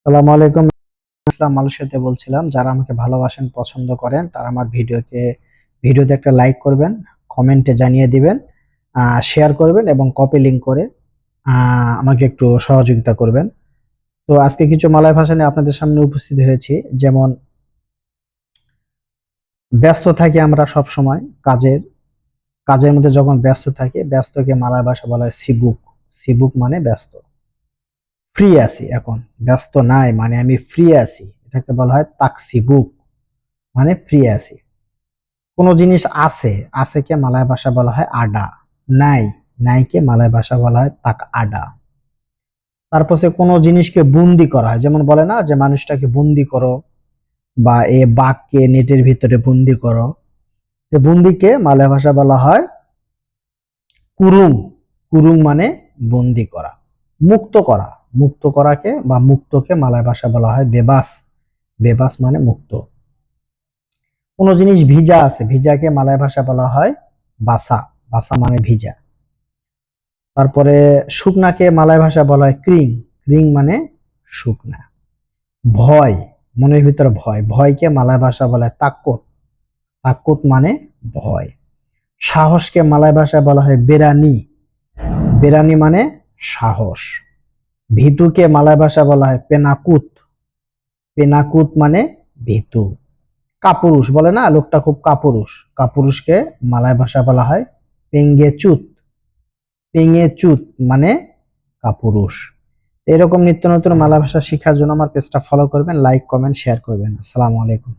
আসসালামু আলাইকুম। ইসলাম মালয়েশিয়াতে বলছিলাম, যারা আমাকে ভালোবাসেন পছন্দ করেন তারা আমার ভিডিওতে একটা লাইক করবেন, কমেন্টে জানিয়ে দিবেন, শেয়ার করবেন এবং কপি লিংক করে আমাকে একটু সহযোগিতা করবেন। তো আজকে কিছু মালয় ভাষা নিয়ে আপনাদের সামনে উপস্থিত হয়েছি। যেমন ব্যস্ত থাকি আমরা সব সময় কাজের মধ্যে, যখন ব্যস্ত থাকি ব্যস্তকে মালয় ভাষা বলা হয় সিবুক। সিবুক মানে ব্যস্ত। ফ্রি আছি এখন, ব্যস্ত নাই মানে আমি ফ্রি আছি, এটাকে বলা হয় তাকসিবুক, মানে ফ্রি আছি। কোন জিনিস আছে, আছেকে মালয় ভাষা বলা হয় আডা। নাই, নাইকে মালয় ভাষা বলা হয় তাক আডা। তারপর সে কোনো জিনিসকে বন্দি করা হয়, যেমন বলে না যে মানুষটাকে বন্দি করো, বা এ বাঘকে নেটের ভিতরে বন্দি করো। যে বন্দিকে মালয় ভাষা বলা হয় কুরুং। কুরুং মানে বন্দি করা, মুক্ত করা। মুক্ত করাকে বা মুক্তকে মালয় ভাষা বলা হয় বেবাস। বেবাস মানে মুক্ত। কোন জিনিস ভিজা আছে, ভিজাকে মালয় ভাষা বলা হয় বাসা। বাসা মানে ভিজা। তারপরে শুকনাকে মালয় ভাষা বলা হয় ক্রিং। ক্রিং মানে শুকনা। ভয়, মনের ভিতর ভয়, ভয়কে মালয় ভাষা বলা হয় তাক্কুত। তাক্কুত মানে ভয়। সাহসকে মালয় ভাষায় বলা হয় বেরানি। বেরানি মানে সাহস। ভীতুকে মালয় ভাষা বলা হয় পেনাকুত। পেনাকুত মানে ভীতু। কাপুরুষ, বলে না লোকটা খুব কাপুরুষ, কাপুরুষকে মালয় ভাষা বলা হয় পেঙ্গেচুত। পেঙ্গেচুত মানে কাপুরুষ। এরকম নিত্য নতুন মালয় ভাষা শেখার জন্য আমার পেজটা ফলো করবেন, লাইক কমেন্ট শেয়ার করবেন। আসসালামু আলাইকুম।